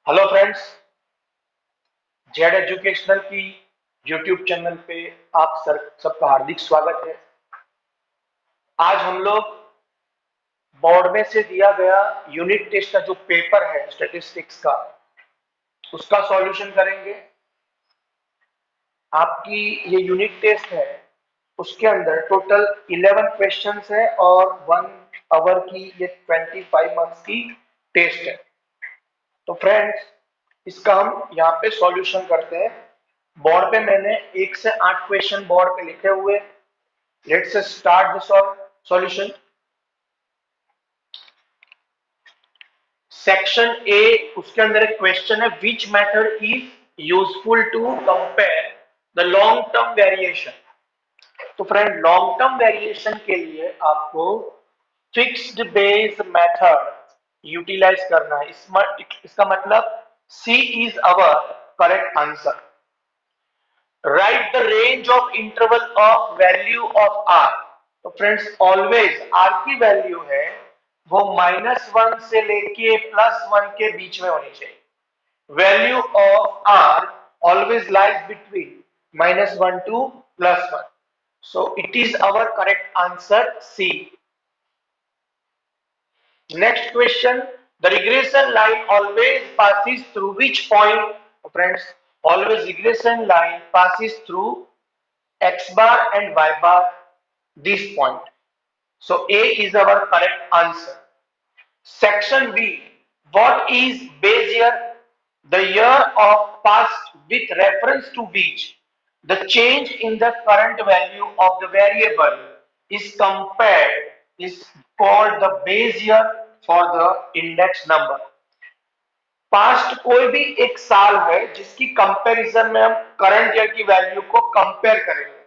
Hello friends, Z educational की YouTube channel पे आप सबका हार्दिक स्वागत है। आज हम लोग बोर्ड में से दिया गया यूनिट टेस्ट का जो पेपर है स्टैटिस्टिक्स का, उसका सॉल्यूशन करेंगे। आपकी ये यूनिट टेस्ट है, उसके अंदर टोटल 11 क्वेश्चंस है और 1 आवर की ये 25 मार्क्स की टेस्ट है। तो फ्रेंड्स, इसका हम यहाँ पे सॉल्यूशन करते हैं। बोर्ड पे मैंने 1 से 8 क्वेश्चन बोर्ड पे लिखे हुए। Let's start the solution. Section A, उसके अंदर एक क्वेश्चन है, which method is useful to compare the long term variation. तो फ्रेंड, लॉन्ग टर्म वेरिएशन के लिए आपको फिक्स्ड बेस मेथड यूटिलाइज करना है। इसका मतलब C is our correct answer. Right the range of interval of value of R. तो friends, always R की वैल्यू है वो -1 से लेके +1 के बीच में होनी चाहिए। Value of r always lies between -1 to +1. So it is our correct answer C. Next question. The regression line always passes through which point? Friends, always regression line passes through x bar and y bar, this point. So A is our correct answer. Section B. What is base year? The year of past with reference to which the change in the current value of the variable is compared is called the base year for the index number. Past कोई भी एक साल है जिसकी comparison में हम current year की value को कंपेयर करेंगे।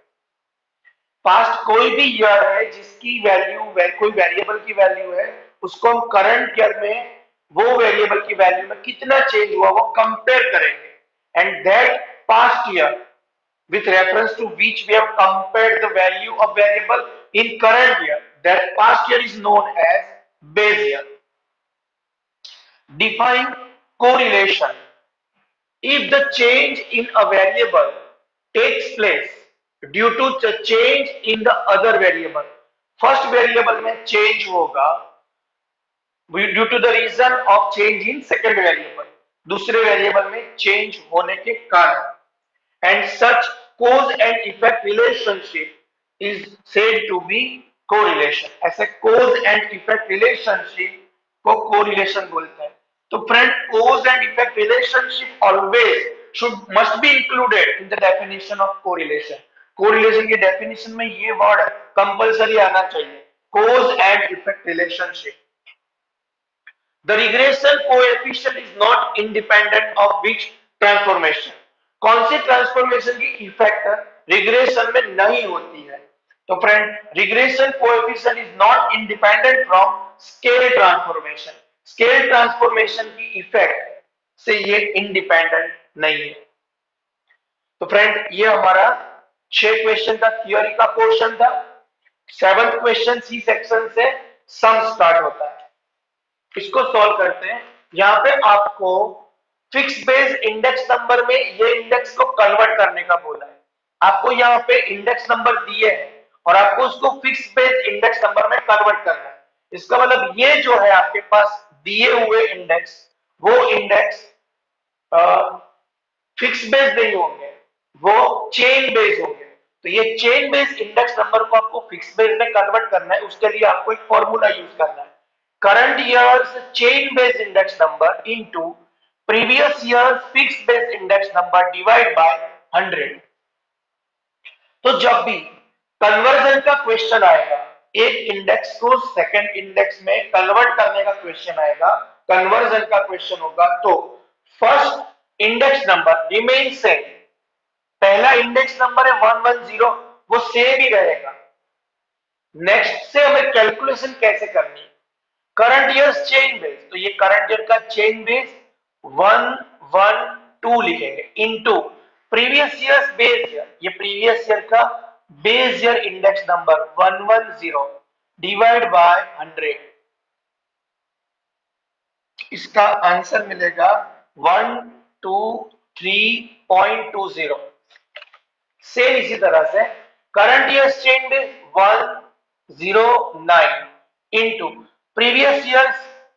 पास्ट कोई भी ईयर है जिसकी वैल्यू कोई वेरिएबल की वैल्यू है, उसको हम करंट ईयर में वो वेरिएबल की वैल्यू में कितना चेंज हुआ वो कंपेयर करेंगे। And that past year with reference to which we have compared the value of variable in current year, that past year is known as base year. Define correlation. If the change in a variable takes place due to the change in the other variable, first variable में change होगा due to the reason of change in second variable, दूसरे variable में change होने के कारण, and such cause and effect relationship is said to be correlation. ऐसे cause and effect relationship को correlation बोलते हैं। तो friend, cause and effect relationship always must be included in the definition of correlation. correlation की definition में ये word compulsory आना चाहिए, cause and effect relationship. The regression coefficient is not independent of which transformation. कौन सी transformation की effect regression में नहीं होती है? तो friend, regression coefficient is not independent from scale transformation. Scale transformation की इफेक्ट से ये इंडिपेंडेंट नहीं है। तो फ्रेंड, ये हमारा 6 क्वेश्चन का थियोरी का पोर्शन था। 7th क्वेश्चन सी सेक्शन से सम स्टार्ट होता है। इसको सॉल्व करते हैं। यहाँ पे आपको फिक्स बेस इंडेक्स नंबर में ये इंडेक्स को कन्वर्ट करने का बोला है। आपको यहाँ पे इंडेक्स नंबर दिए हैं और आपको उसको फिक्स बेस इंडेक्स नंबर में कन्वर्ट करना है। इसका मतलब ये जो है आपके पास दिए हुए इंडेक्स, वो इंडेक्स फिक्स बेस नहीं होंगे, वो चेन बेस होंगे। तो ये चेन बेस इंडेक्स नंबर को आपको फिक्स बेस में कन्वर्ट करना है। उसके लिए आपको एक फॉर्मूला यूज करना है, current year's chain based index number into previous year's fixed based index number divide by 100. तो जब भी कन्वर्जन का क्वेश्चन आएगा, एक इंडेक्स को सेकंड इंडेक्स में कन्वर्ट करने का क्वेश्चन आएगा, कन्वर्जन का क्वेश्चन होगा, तो first index number remain same. पहला इंडेक्स नंबर है 110, वो सेम ही रहेगा। नेक्स्ट से हमें कैलकुलेशन कैसे करनी है? करंट ईयर चेन बेस, तो ये करंट ईयर का चेन बेस 112 लिखेंगे into previous year base year, ये प्रीवियस ईयर का base year index number 110 divide by 100। इसका आंसर मिलेगा 123.20। सेम इसी तरह से current year change is 109 into previous year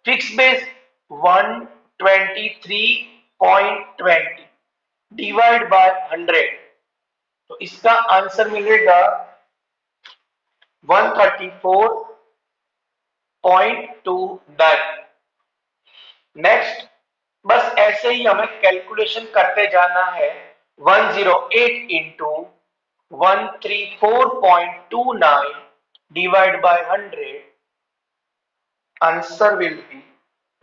fix base 123.20 divide by 100। तो इसका आंसर मिलेगा 134.29। नेक्स्ट, बस ऐसे ही हमें कैलकुलेशन करते जाना है। 108 into 134.29 divided by 100, answer will be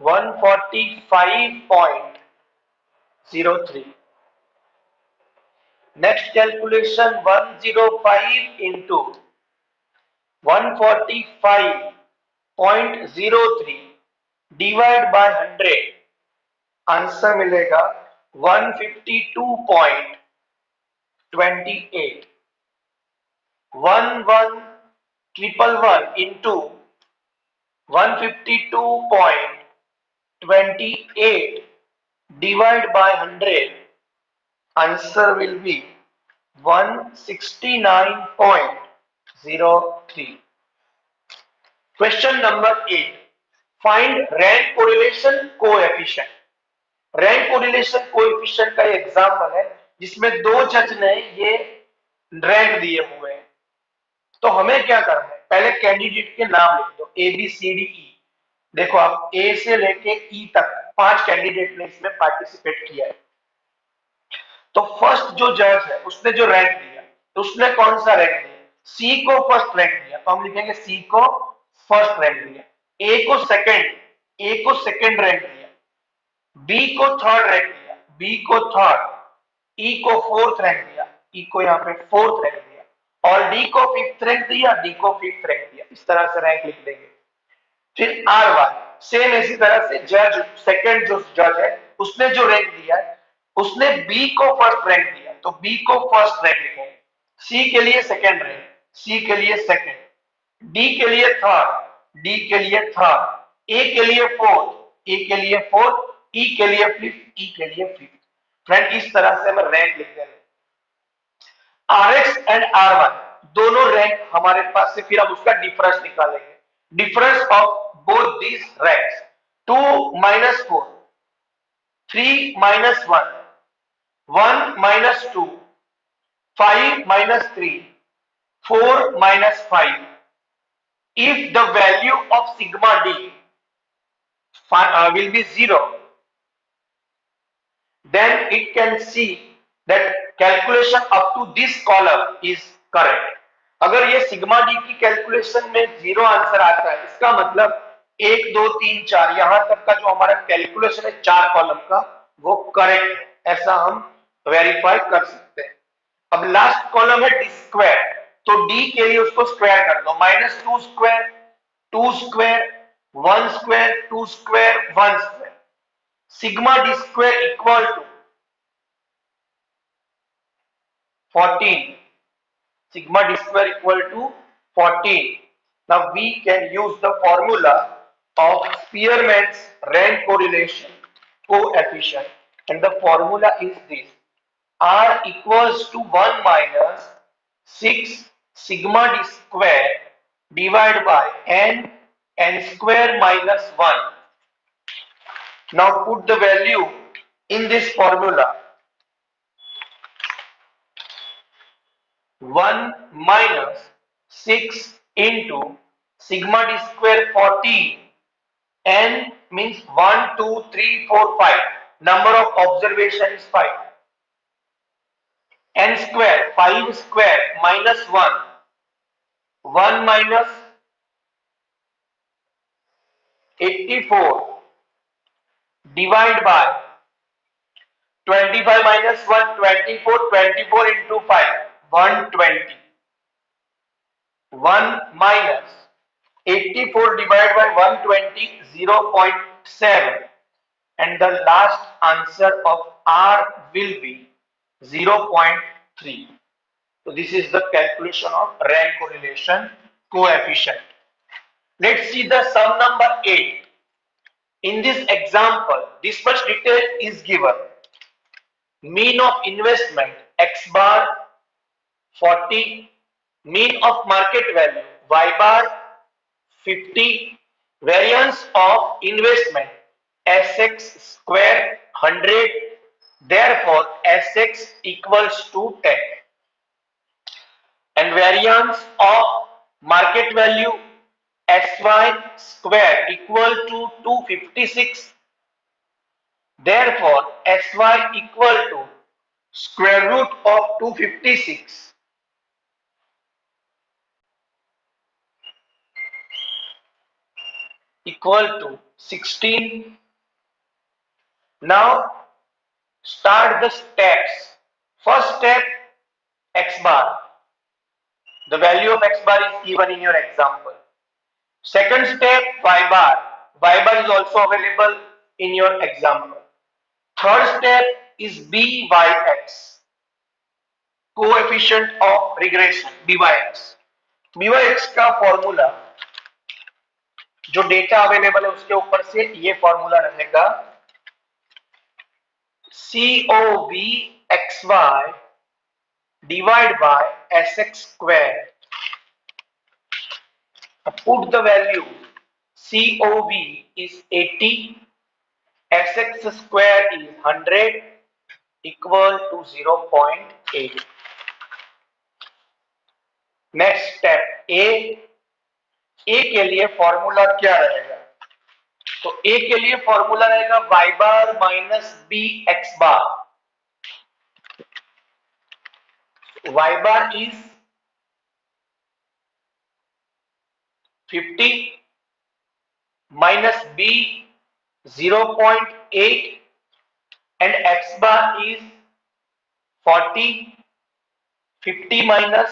145.03। next calculation, 105 into 145.03 divided by 100, answer मिलेगा 152.28। 1111 into 152.28 divided by 100, answer will be 169.03। Question number 8, find rank correlation coefficient। Rank correlation coefficient का एग्जांपल है जिसमें दो जज ने ये रैंक दिए हुए हैं। तो हमें क्या करना है, पहले कैंडिडेट के नाम लिख दो A B C D E. देखो आप ए से लेके ई तक 5 कैंडिडेट ने इसमें पार्टिसिपेट किया है। तो फर्स्ट जो जज है उसने जो रैंक दिया, तो उसने कौन सा रैंक दिया, सी को फर्स्ट रैंक दिया, तो हम लिखेंगे सी को फर्स्ट रैंक दिया। ए को सेकंड रैंक दिया, बी को थर्ड रैंक दिया, बी को थर्ड, ई को फोर्थ रैंक दिया, ई को यहाँ पे फोर्थ रैंक दिया, और डी को फिफ्थ रैंक दिया, डी को फिफ्थ रैंक दिया। इस तरह से रैंक लिख देंगे। फिर आर वन, सेम इसी तरह से जज, सेकंड जो जज है उसने जो रैंक दिया है, उसने बी को फर्स्ट रैंक दिया, तो बी को फर्स्ट रैंक लिखेंगे। सी के लिए सेकंड रैंक, सी के लिए सेकंड, डी के लिए थर्ड, डी के लिए थर्ड, ए के लिए फोर्थ, ए के लिए फोर्थ, ई के लिए फिफ्थ, ई के लिए फिफ्थ। फ्रेंड इस तरह से हम रैंक लिख देंगे। RX एंड R1 दोनों रैंक हमारे पास से, फिर हम उसका डिफरेंस निकालेंगे। Difference of both these ranks, 2 minus 4, 3 minus 1, 1 minus 2, 5 minus 3, 4 minus 5. If the value of sigma d will be 0, then it can see that calculation up to this column is correct। अगर ये sigma D की calculation में 0 answer आता है, इसका मतलब 1 2 3 4 यहां तक का जो हमारा कैलकुलेशन है 4 कॉलम का, वो करेक्ट है, ऐसा हम वेरीफाई कर सकते हैं। अब लास्ट कॉलम है डी स्क्वायर, तो डी के लिए उसको स्क्वायर कर दो, -2 square, 2 square, 1 square, 2 square, 1 square, sigma d square equal to 14, sigma d square equal to 14। Now we can use the formula of Spearman's rank correlation coefficient, and the formula is this: R equals to 1 minus 6 sigma d square divided by n square minus 1। Now put the value in this formula। 1 minus 6 into sigma d square 14, n means 1 2 3 4 5, number of observation is 5, n square 5 square minus 1, 1 minus 84 divide by 25 minus 1 24, 24 into 5 120, 1 minus 84 divided by 120 0.7, and the last answer of R will be 0.3। So this is the calculation of rank correlation coefficient। Let's see the sum number 8। In this example, this much detail is given. Mean of investment x bar 40, mean of market value y bar 50, variance of investment sx square 100, therefore sx equals to 10, and variance of market value sy square equal to 256, therefore sy equal to square root of 256 equal to 16. Now start the steps. First step, x bar. The value of x bar is given in your example. Second step, y bar. Y bar is also available in your example. Third step is byx, coefficient of regression byx. byx का formula जो data available है उसके ऊपर से ये formula रहेगा COVXY divided by SX square. Put the value COV is 80, SX square is 100 equal to 0.8. Next step A के लिए फॉर्मूला क्या रहेगा? तो A के लिए फॉर्मूला रहेगा y bar minus b x bar. Y bar is 50 minus B 0.8 and X bar is 40. 50 minus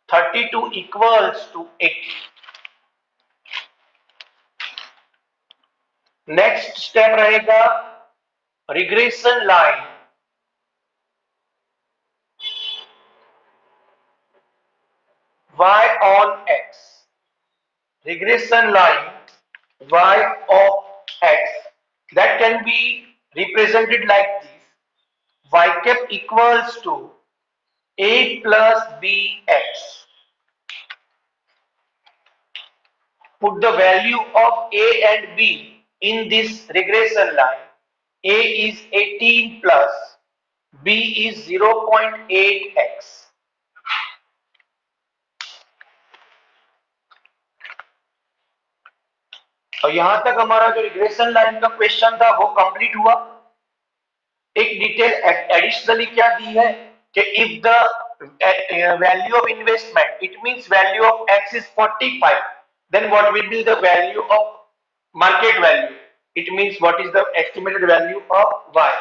32 equals to 80. Next step रहेगा regression line. Y on X. Regression line y of x that can be represented like this. Y cap equals to a plus bx. Put the value of a and b in this regression line. A is 18 plus b is 0.8x. और यहां तक हमारा जो regression line का question था वो complete हुआ. एक डिटेल एडिशनली क्या दी है कि if the value of investment it means value of x is 45, then what will be the value of market value? It means what is the estimated value of y.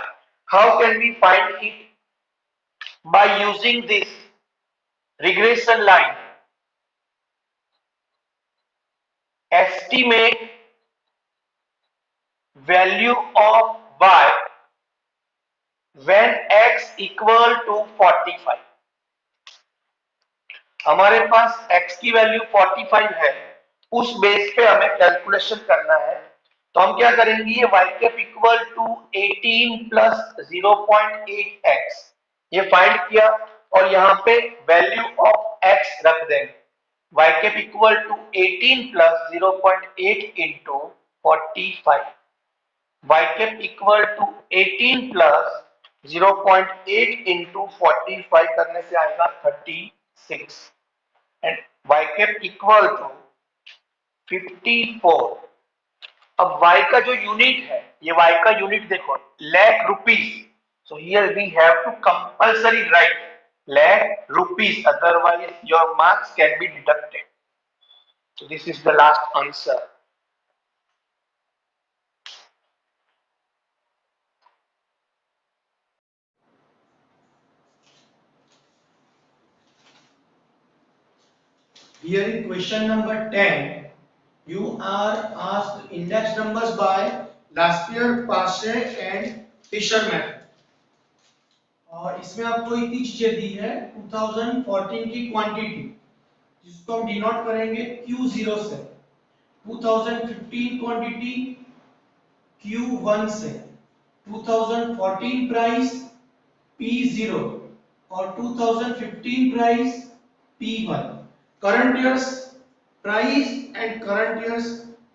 How can we find it? By using this regression line. Estimate value of y when x equal to 45. हमारे पास x की value 45 है, उस base पे हमें calculation करना है. तो हम क्या करेंगे, ये y cap equal to 18 plus 0.8x ये फाइंड किया और यहाँ पे वैल्यू ऑफ x रख देंगे. y cap equal to 18 plus 0.8 into 45. y cap equal to 18 plus 0.8 into 45 करने से आएगा 36 and y cap equal to 54. अब y का जो यूनिट है, ये y का यूनिट देखो lakh rupees. So here we have to compulsory write lakh rupees, otherwise your marks can be deducted. So this is the last answer. Here in question number 10, you are asked index numbers by Laspierre, Pache and Fisherman. और इसमें आपको इतनी चीजें दी है 2014 की quantity जिसको हम denote करेंगे Q0 से. 2015 क्वांटिटी Q1 से 2014 प्राइस P0 और 2015 price P1. Current year's price and current year's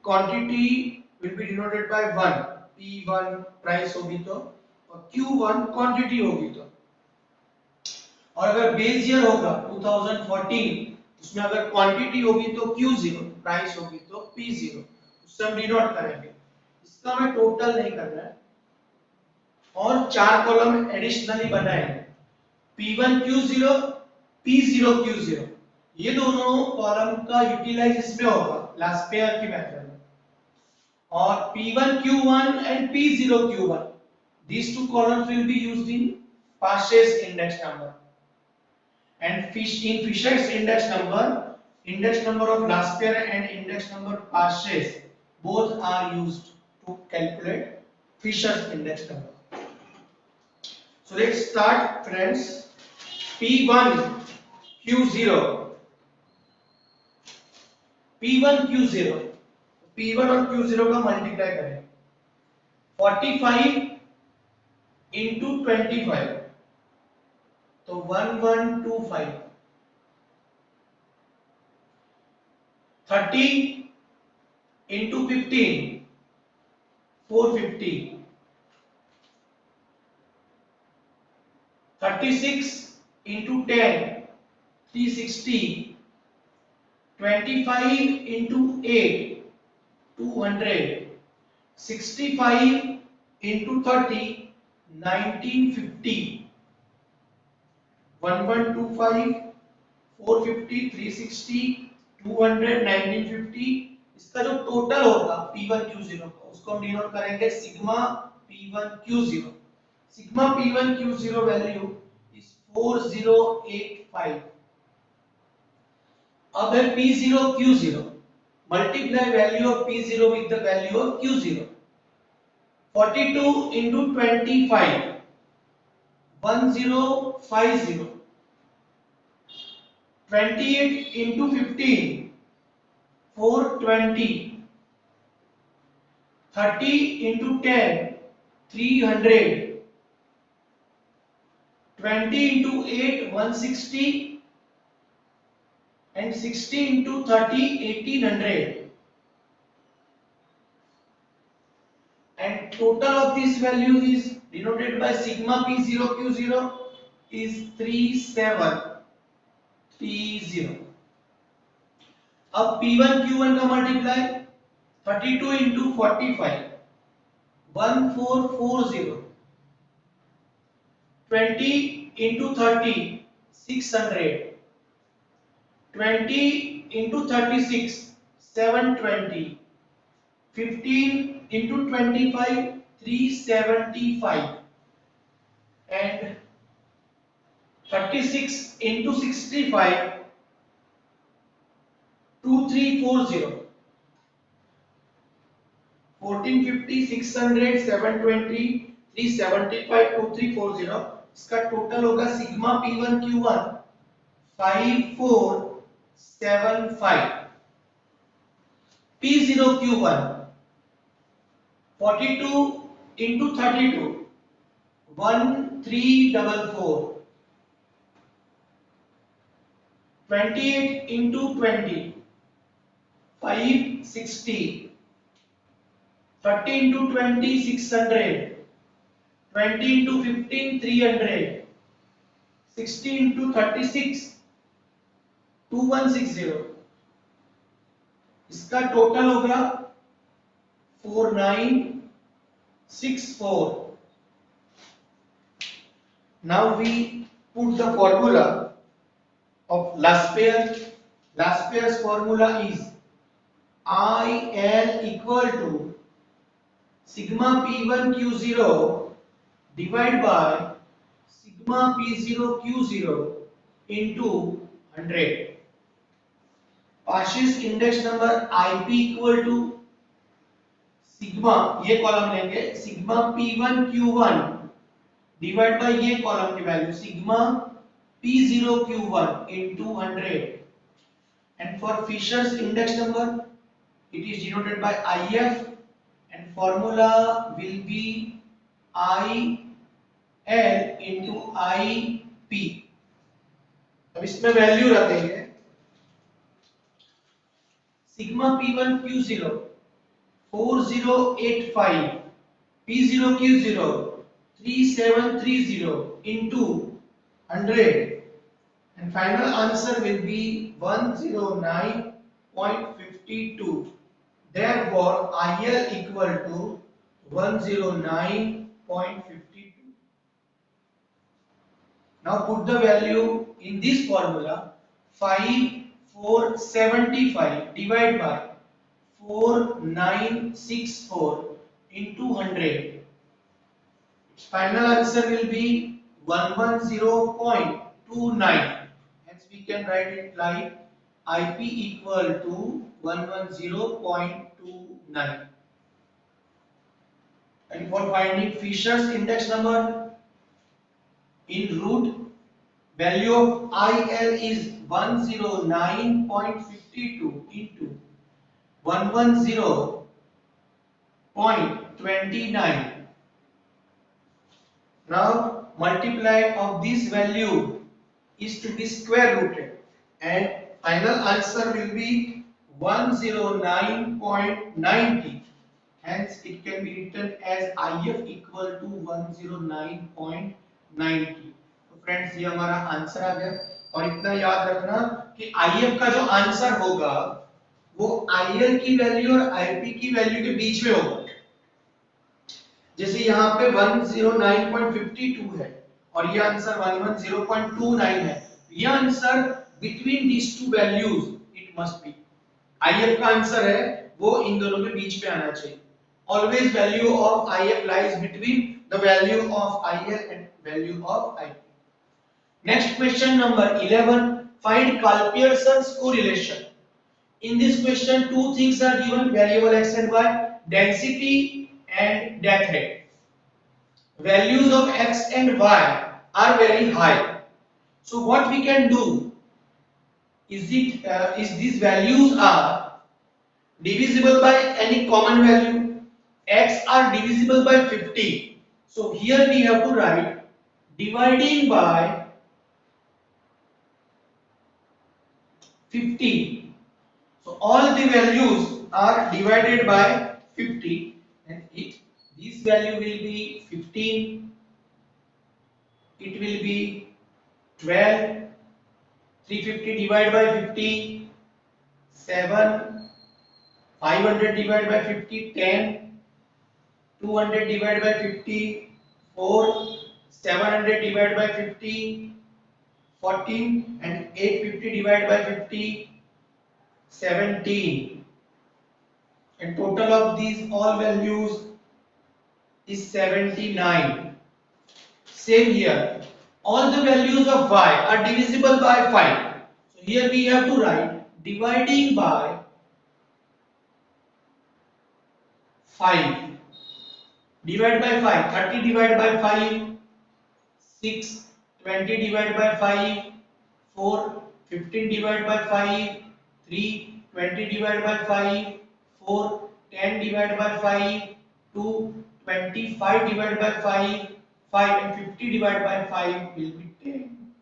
quantity will be denoted by 1. P1 price होगी तो और Q1 क्वांटिटी होगी तो. और अगर बेस ईयर होगा 2014, उसमें अगर क्वांटिटी होगी तो Q0, प्राइस होगी तो P0, उससे हम डिनोट करेंगे. इसका हमें टोटल नहीं करना है और चार कॉलम एडिशनली बनाएंगे. P1 Q0, P0 Q0, ये दोनों कॉलम का यूटिलाइज इसमें होगा लास्पेयर की मेथड में. और P1 Q1 and P0 Q1, these two columns will be used in Parse's index number. And in Fisher's index number of Laspere and index number Parse's, both are used to calculate Fisher's index number. So let's start, friends. P1 Q0, P1 Q0, P1 और Q0 का multiply करें. 45 into 25, तो 1125. 30 into 15, 450. 36 into 10, 360. 25 into 8, 200. 65 into 30, 1950. 1125, 450, 360, 200, 1950. इसका जो total होगा P1 Q0 का, उसको हम डिनोट करेंगे sigma P1 Q0. Sigma P1 Q0 value is 4085. अब है P0 Q0, multiply value of P0 with the value of Q0. 42 into 25, 1050. 28 into 15, 420. 30 into 10, 300. 20 into 8, 160. And 60 into 30, 1800. And total of these values is denoted by sigma P0 Q0 is 3730. अब P1 Q1 का multiply 32 into 45, 1440. 20 into 30, 600. 20 into 36, 720. 15 into 25, 375. And 36 into 65, 2340. 1450, 600, 720, 375, 2340. इसका total होगा sigma P1 Q1 5475. P0 Q1 42 into 32, 1344. 28 into 20, 560. 30 into 20, 600. 20 into 15, 300. 60 into 36, 2160. इसका total होगा 4964. Now we put the formula of Laspere. Laspere's formula is IL equal to sigma P1 Q0 divided by sigma P0 Q0 into 100. Parse's index number IP equal to sigma, ये column लेंगे sigma P1 Q1 divide by ये column की value sigma P0 Q1 into 100. And for Fisher's index number, it is denoted by IF and formula will be I L into I P. अब इसमें value रखेंगे sigma P1 Q0 4085 P0 Q0 3730 into 100 and final answer will be 109.52. Therefore IL equal to 109.52. Now put the value in this formula. 5475 divided by 4964 into 100. Its final answer will be 110.29. Hence we can write it like IP equal to 110.29. And for finding Fisher's index number, in root, value of IL is 109.52 into 110.29. Now multiply of this value is to be square rooted and final answer will be 109.90. Hence it can be written as IF equal to 109.90. तो friends ये हमारा answer आ गया और इतना याद रखना कि IF का जो आंसर होगा वो IL की वैल्यू और IP की वैल्यू के बीच में होगा। जैसे यहाँ पे 109.52 है और ये आंसर 110.29 है, ये answer between these two values it must be. IF का आंसर है वो इन दोनों के बीच में आना चाहिए। Always value of IF lies between the value of IL and value of IP. Next question number 11. Find Carl-Pearson's correlation. In this question, two things are given: variable x and y, density and death rate. Values of x and y are very high. So what we can do is these values are divisible by any common value. X are divisible by 50. So here we have to write dividing by 50. So all the values are divided by 50 and this value will be 15, it will be 12, 350 divided by 50, 7, 500 divided by 50, 10, 200 divided by 50, 4, 700 divided by 50, 14 and 850 divided by 50, 17. And total of these all values is 79. Same here. All the values of y are divisible by 5. So here we have to write dividing by 5. Divide by 5. 30 divided by 5. 6. 20 divided by 5. 4. 15 divided by 5. 3. 20 divided by 5. 4. 10 divided by 5. 2. 25 divided by 5. 5 and 50 divided by 5 will be 10.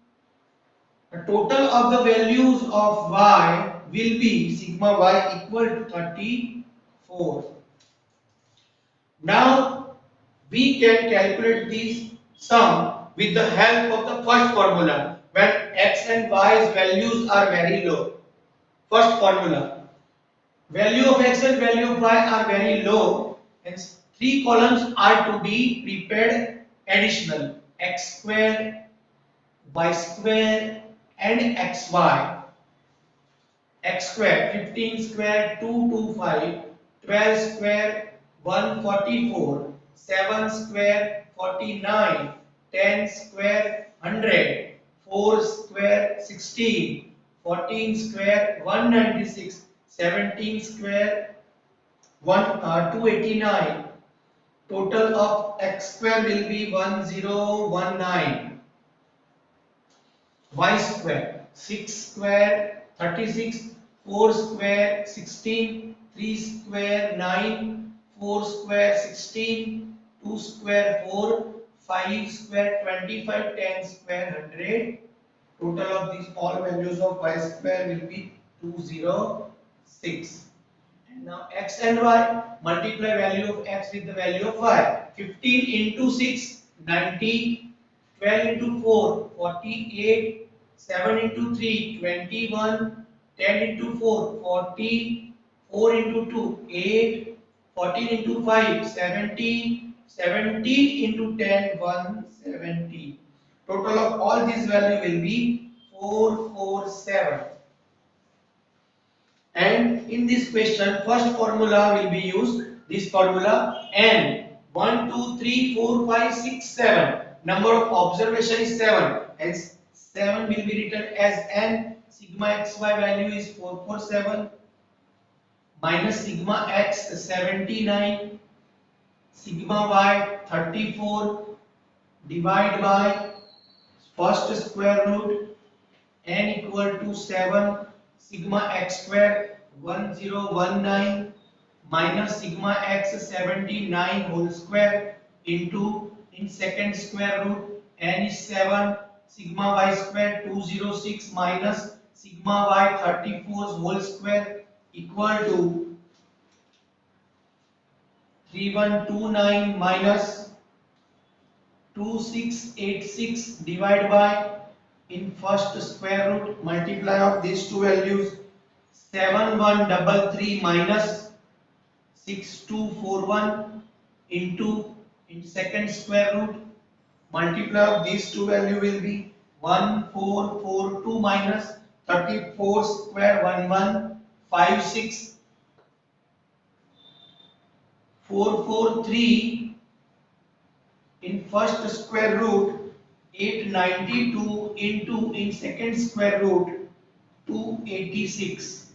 The total of the values of y will be sigma y equal to 34. Now we can calculate this sum with the help of the first formula when x and y's values are very low. First formula, value of x and value of y are very low, hence three columns are to be prepared additional: x square, y square and xy. X square 15 square 225, 12 square 144, 7 square 49, 10 square 100, 4 square 16, 14 square 196, 17 square 289. Total of x square will be 1019. Y square 6 square 36, 4 square 16, 3 square 9, 4 square 16, 2 square 4, 5 square 25, 10 square 100. Total of these all values of y square will be 206. And now x and y, multiply value of x with the value of y. 15 into 6, 90. 12 into 4, 48. 7 into 3, 21. 10 into 4, 40. 4 into 2, 8. 14 into 5, 70. 70 into 10, 170. Total of all these value will be 447. And in this question, first formula will be used. This formula n 1, 2, 3, 4, 5, 6, 7. Number of observation is 7. Hence 7 will be written as n. Sigma xy value is 447 minus sigma x 79, sigma y 34, divide by first square root n equal to 7, sigma x square 1019 minus sigma x 79 whole square into in second square root n is 7, sigma y square 206 minus sigma y 34 whole square equal to 3129 minus 2686 divided by in first square root multiply of these two values 7133 minus 6241 into in second square root multiply of these two value will be 1442 minus 34 square 1156 443 in first square root 892 into in second square root 286.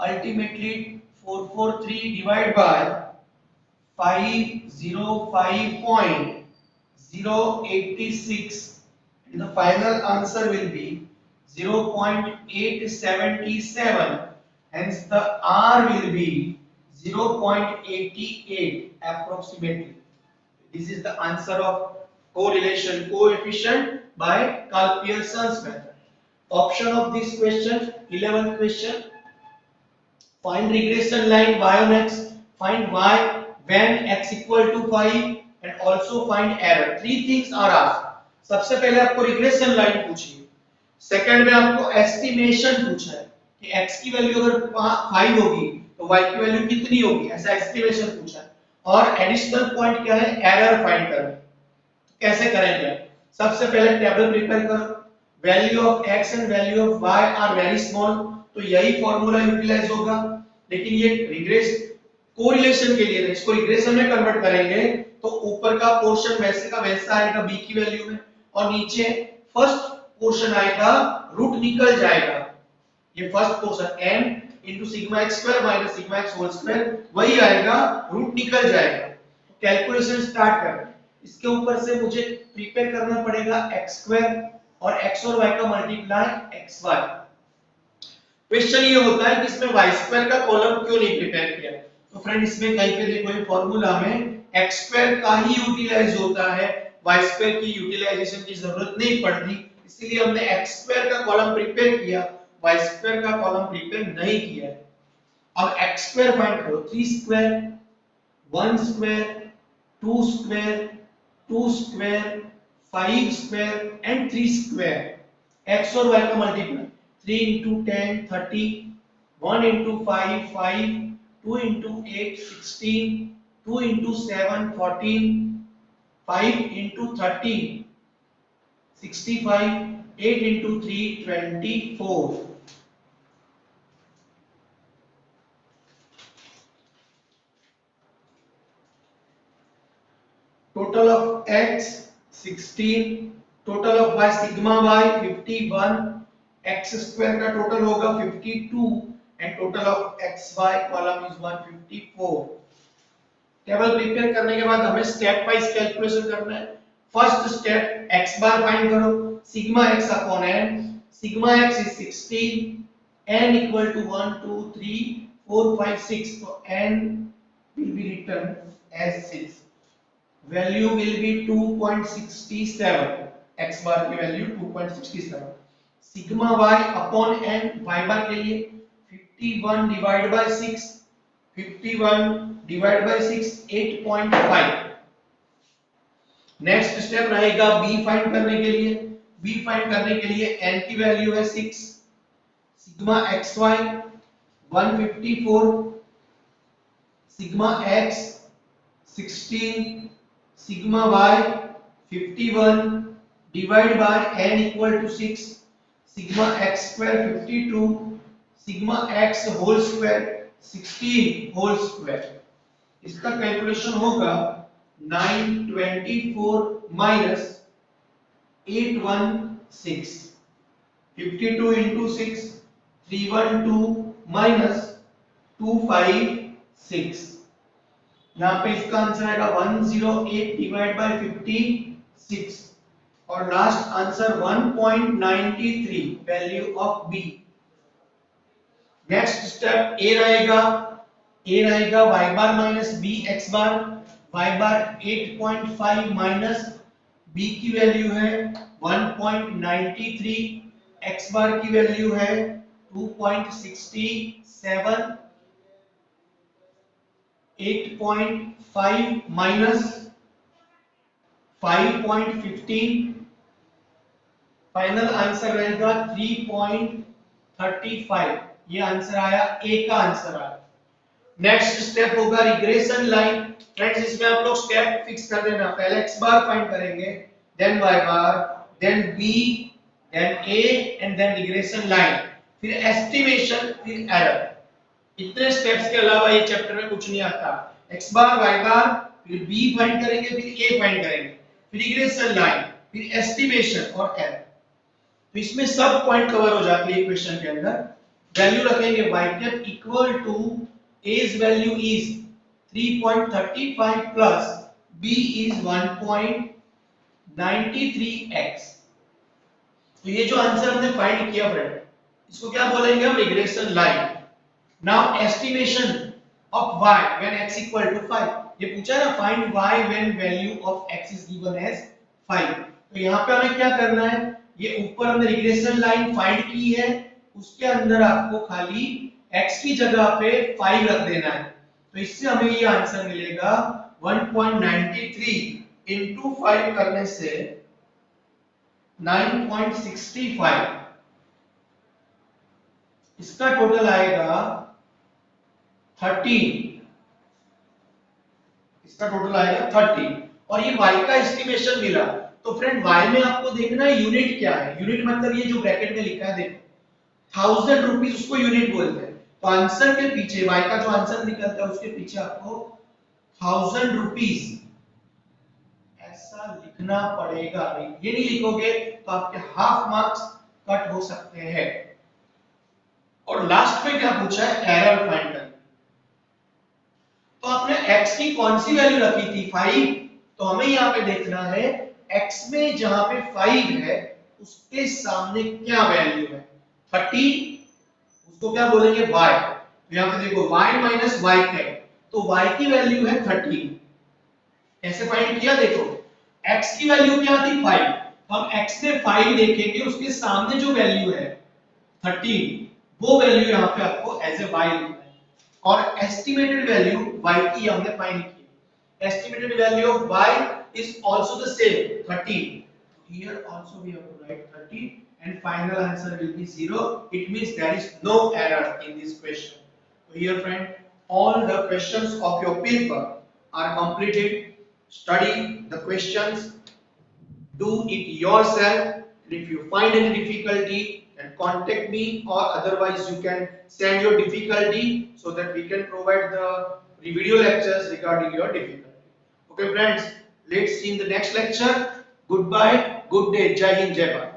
Ultimately 443 divided by 505.086 and the final answer will be 0.877. Hence the R will be 0.88 approximately. This is the answer of correlation coefficient by Karl-Pearson's method. Option of this question, 11th question. Find regression line y on x, find y when x equal to 5 and also find error. Three things are asked. सबसे पहले आपको regression line पूछी है, second में आपको estimation पूछा है कि x की वैल्यू अगर 5 होगी तो y की वैल्यू कितनी होगी, ऐसा एस्टिमेशन पूछा है। और एडिशनल पॉइंट क्या है, एरर फाइंड करो। कैसे करेंगे, सबसे पहले टेबल प्रिपेयर करो, value of x and value of y are very small, तो यही फॉर्मूला यूटिलाइज होगा। लेकिन ये रिग्रेस कोरिलेशन के लिए, इसको रिग्रेशन में कन्वर्ट करेंगे तो ऊपर का पोर्शन वैसे का वैसा आएगा b की वैल्यू में और नीचे फर्स्ट पोर्शन आएगा, रूट निकल जाएगा। ये first portion n into sigma x square minus sigma x whole square वही आएगा, रूट निकल जाएगा। कैलकुलेशन स्टार्ट कर, इसके ऊपर से मुझे प्रिपेयर करना पड़ेगा x स्क्वायर और x और y का मल्टीप्लाई xy। क्वेश्चन ये होता है कि इसमें y स्क्वायर का कॉलम क्यों नहीं प्रिपेयर किया, तो फ्रेंड इसमें कहीं पे देखो ये फार्मूला में x स्क्वायर का ही यूटिलाइज होता है, y स्क्वायर की यूटिलाइजेशन की जरूरत नहीं पड़ती, इसीलिए हमने x स्क्वायर का कॉलम प्रिपेयर किया, y स्क्वायर का कॉलम प्रिपेयर नहीं किया। अब x स्क्वायर फाइंड करो, 3 square 1 square 2 square 2 square 5 square and 3 square, x और y का multiply 3 into 10 30, 1 into 5 5, 2 into 8 16, 2 into 7 14, 5 into 13 65, 8 into 3 24. Total of x 16, total of y sigma y 51, x square का total होगा 52 and total of xy column is 154. Table prepare करने के बाद हमें step wise calculation करना है। First step x bar find करो, sigma x upon n, sigma x is 16, n equal to 1 2 3 4 5 6, तो n will be written as 6. Value will be 2.67. X bar की value 2.67. Sigma y upon n y बार के लिए 51 divide by 6. 51 divide by 6 8.5. Next step रहेगा b find करने के लिए. b find करने के लिए n की वैल्यू है 6. Sigma xy 154, sigma x 16, sigma y 51 divided by n equal to 6, sigma x square 52, sigma x whole square 16 whole square. इसका कैलकुलेशन होगा 924 minus 816. 52 into 6 312 minus 256. यहाँ पे इसका आंसर आएगा 108 डिवाइड बाय 56 और last answer 1.93 value of b. Next step a रहेगा y bar minus b x बार. y बार 8.5 minus b की value है 1.93, x बार की वैल्यू है 2.67. 8.5 minus 5.15, फाइनल आंसर रहेगा 3.35. ये आंसर आया ए का आंसर आया. नेक्स्ट स्टेप होगा रिग्रेशन लाइन. फ्रेंड्स इसमें आप लोग स्टेप फिक्स कर देना. पहले x बार फाइंड करेंगे, then y bar, then b, then a and then regression line, फिर एस्टिमेशन, फिर एरर. इतने स्टेप्स के अलावा ये चैप्टर में कुछ नहीं आता. x बार y बार, फिर b फाइंड करेंगे, फिर a फाइंड करेंगे, फिर रिग्रेशन लाइन, फिर एस्टिमेशन और एरर. तो इसमें सब पॉइंट कवर हो जाते हैं इक्वेशन के अंदर. वैल्यू रखेंगे y cap equal to a's value is 3.35 plus b is 1.93x. तो ये जो आंसर हमने फाइंड किया फ्रेंड, इसको क्या बोलेंगे हम? Regression line. Now estimation of y when x equal to 5. ये पूछा है ना, find y when value of x is given as 5. तो यहाँ पे हमें क्या करना है? ये ऊपर हमने रिग्रेशन लाइन फाइंड की है, उसके अंदर आपको खाली x की जगह पे 5 रख देना है. तो इससे हमें ये आंसर मिलेगा 1.93 into 5 करने से 9.65. इसका टोटल आएगा 13. इसका टोटल आएगा 30 और ये y का एस्टिमेशन मिला. तो फ्रेंड y में आपको देखना है यूनिट क्या है. यूनिट मतलब ये जो ब्रैकेट में लिखा है देखो 1000 रुपीस, उसको यूनिट बोलते हैं. तो आंसर के पीछे y का जो आंसर निकलता है उसके पीछे आपको 1000 रुपीस ऐसा लिखना पड़ेगा. ये नहीं लिखोगे तो आपके हाफ मार्क्स कट हो सकते हैं. और लास्ट में क्या पूछा है? एरर फाइंड करना. तो आपने x की कौन सी वैल्यू रखी थी? 5. तो हमें यहाँ पे देखना है x में जहां पे 5 है उसके सामने क्या वैल्यू है? 30, उसको क्या बोलेंगे? y. तो यहाँ पे देखो y माइनस y है, तो y की वैल्यू है 30. कैसे फाइंड किया? देखो x की वैल्यू क्या थी? 5. हम x में 5 देखेंगे, उसके सामने जो वैल्यू है 30, वो वैल्यू यहाँ पे आपको एज ए y लिखना है. और एस्टिमेटेड वैल्यू y की हमने फाइंड की. Estimated value of y is also the same 30. Here also we have to write 30 and final answer will be 0. It means there is no error in this question. So here friend, all the questions of your paper are completed. Study the questions, do it yourself. If you find any difficulty, then contact me, or otherwise you can send your difficulty so that we can provide the video lectures regarding your difficulty. Okay friends, let's see in the next lecture. Goodbye, good day, Jai Hind, Jai Bharat.